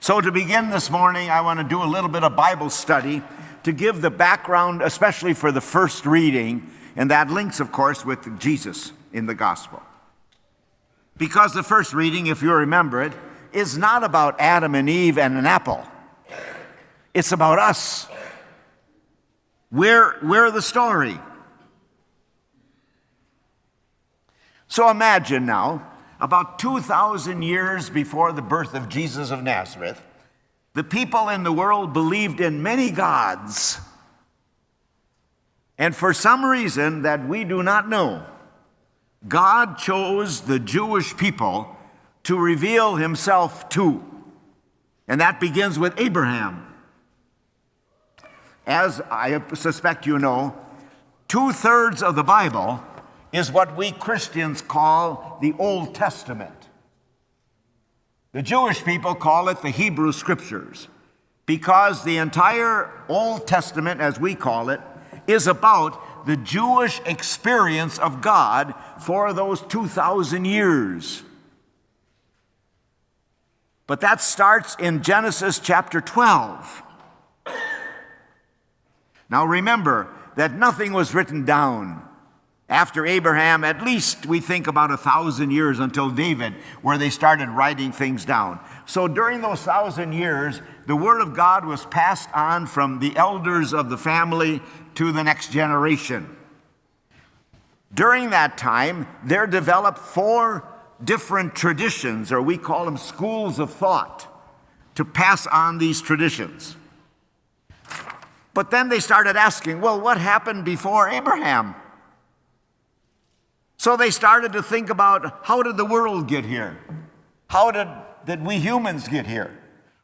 So to begin this morning, I want to do a little bit of Bible study to give the background, especially for the first reading, and that links, of course, with Jesus in the gospel. Because the first reading, if you remember it, is not about Adam and Eve and an apple. It's about us. We're the story. So imagine now, about 2,000 years before the birth of Jesus of Nazareth, the people in the world believed in many gods. And for some reason that we do not know, God chose the Jewish people to reveal himself to. And that begins with Abraham. As I suspect you know, 2/3 of the Bible is what we Christians call the Old Testament. The Jewish people call it the Hebrew Scriptures, because the entire Old Testament, as we call it, is about the Jewish experience of God for those 2,000 years. But that starts in Genesis chapter 12. Now remember that nothing was written down. After Abraham, at least we think about 1,000 years until David, where they started writing things down. So during those 1,000 years, the Word of God was passed on from the elders of the family to the next generation. During that time, there developed 4 different traditions, or we call them schools of thought, to pass on these traditions. But then they started asking, well, what happened before Abraham? So they started to think about, how did the world get here? How did we humans get here?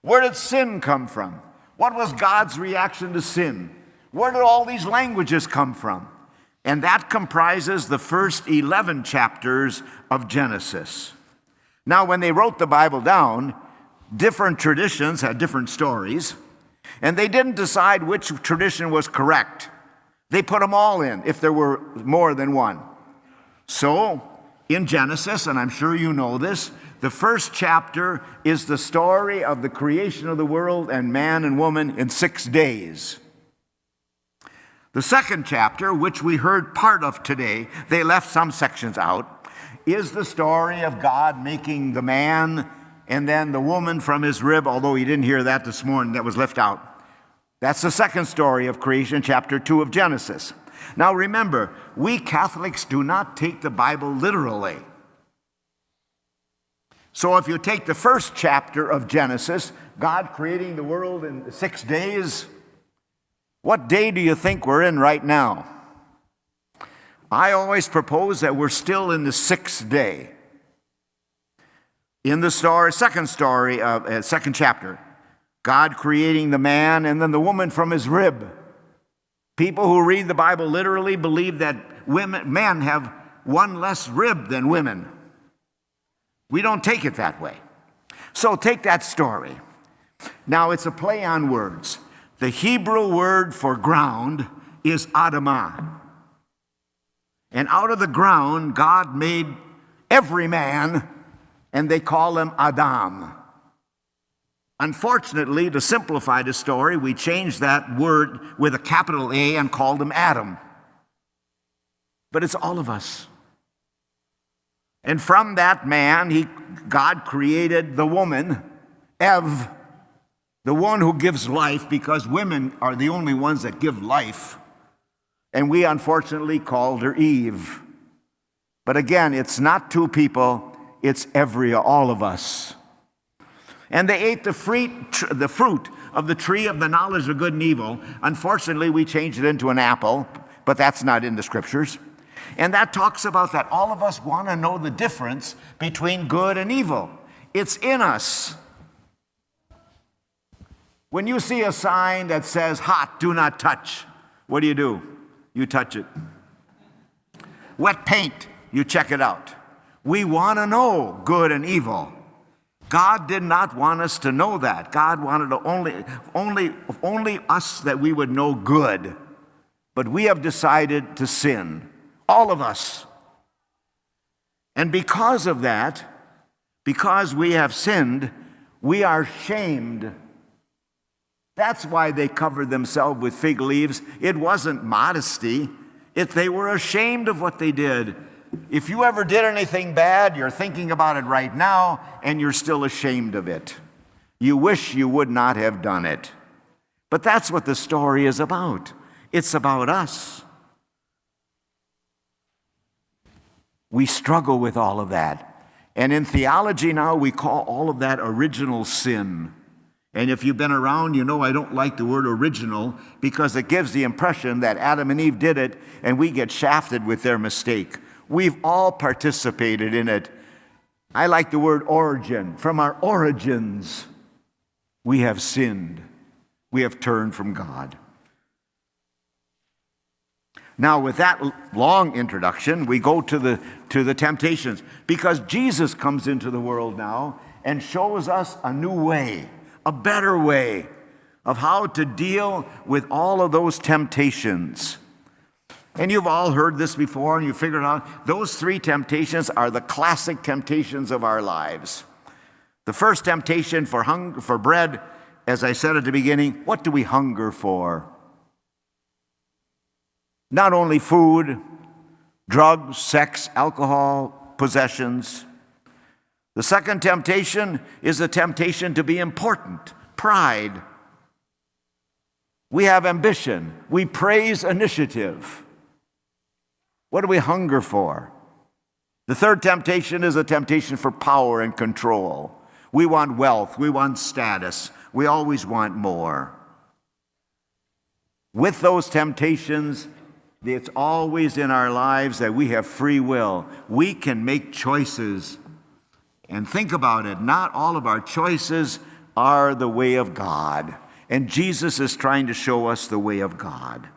Where did sin come from? What was God's reaction to sin? Where did all these languages come from? And that comprises the first 11 chapters of Genesis. Now, when they wrote the Bible down, different traditions had different stories, and they didn't decide which tradition was correct. They put them all in, if there were more than one. So, in Genesis, and I'm sure you know this, the first chapter is the story of the creation of the world and man and woman in 6 days. The second chapter, which we heard part of today, they left some sections out, is the story of God making the man and then the woman from his rib, although you didn't hear that this morning, that was left out. That's the second story of creation, chapter 2 of Genesis. Now remember, we Catholics do not take the Bible literally. So if you take the first chapter of Genesis, God creating the world in 6 days, what day do you think we're in right now? I always propose that we're still in the 6th day. In the second chapter, God creating the man and then the woman from his rib. People who read the Bible literally believe that men have one less rib than women. We don't take it that way. So take that story. Now it's a play on words. The Hebrew word for ground is Adamah. And out of the ground, God made every man, and they call him Adam. Unfortunately, to simplify the story, we changed that word with a capital A and called him Adam. But it's all of us. And from that man, God created the woman, Eve, the one who gives life, because women are the only ones that give life. And we unfortunately called her Eve. But again, it's not 2 people, it's all of us. And they ate the fruit of the tree of the knowledge of good and evil. Unfortunately, we changed it into an apple, but that's not in the Scriptures. And that talks about that all of us want to know the difference between good and evil. It's in us. When you see a sign that says, hot, do not touch, what do? You touch it. Wet paint, you check it out. We want to know good and evil. God did not want us to know that. God wanted to only us that we would know good. But we have decided to sin. All of us. And because of that, because we have sinned, We are shamed. That's why they covered themselves with fig leaves. It wasn't modesty. They were ashamed of what they did. If you ever did anything bad, you're thinking about it right now, and you're still ashamed of it. You wish you would not have done it. But that's what the story is about. It's about us. We struggle with all of that. And in theology now, we call all of that original sin. And if you've been around, you know I don't like the word original because it gives the impression that Adam and Eve did it and we get shafted with their mistake. We've all participated in it. I like the word origin. From our origins, we have sinned. We have turned from God. Now, with that long introduction, we go to the temptations, because Jesus comes into the world now and shows us a new way, a better way of how to deal with all of those temptations. And you've all heard this before, and you figured out those three temptations are the classic temptations of our lives. The first temptation for bread, as I said at the beginning, what do we hunger for? Not only food, drugs, sex, alcohol, possessions. The second temptation is a temptation to be important, pride. We have ambition. We praise initiative. What do we hunger for? The third temptation is a temptation for power and control. We want wealth. We want status. We always want more. With those temptations, it's always in our lives that we have free will. We can make choices. And think about it, not all of our choices are the way of God. And Jesus is trying to show us the way of God.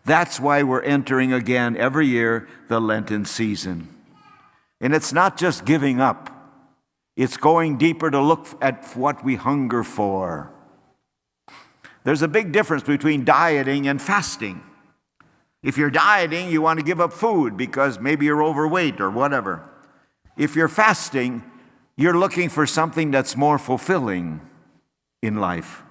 That's why we're entering again every year the Lenten season. And it's not just giving up. It's going deeper to look at what we hunger for. There's a big difference between dieting and fasting. If you're dieting, you want to give up food because maybe you're overweight or whatever. If you're fasting, you're looking for something that's more fulfilling in life.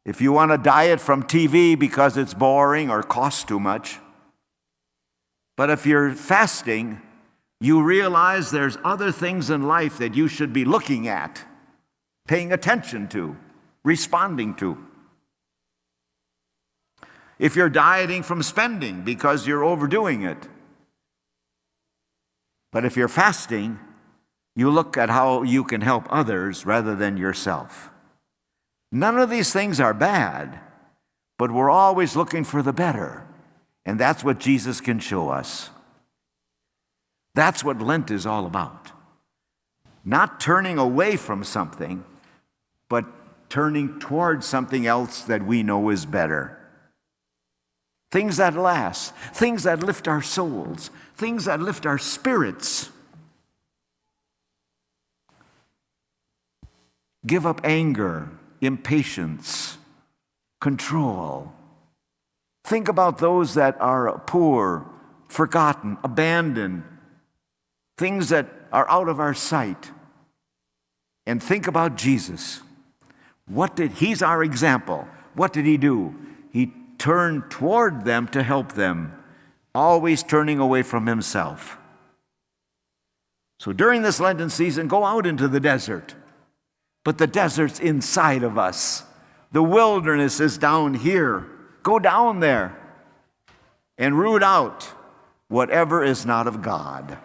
If you want to diet from TV because it's boring or costs too much, but if you're fasting, you realize there's other things in life that you should be looking at, paying attention to, responding to. If you're dieting from spending because you're overdoing it, but if you're fasting, you look at how you can help others rather than yourself. None of these things are bad, but we're always looking for the better, and that's what Jesus can show us. That's what Lent is all about. Not turning away from something, but turning towards something else that we know is better. Things that last, things that lift our souls, things that lift our spirits. Give up anger, impatience, control. Think about those that are poor, forgotten, abandoned, things that are out of our sight. And think about Jesus. He's our example. What did he do? He turned toward them to help them, always turning away from himself. So during this Lenten season, go out into the desert. But the desert's inside of us. The wilderness is down here. Go down there and root out whatever is not of God.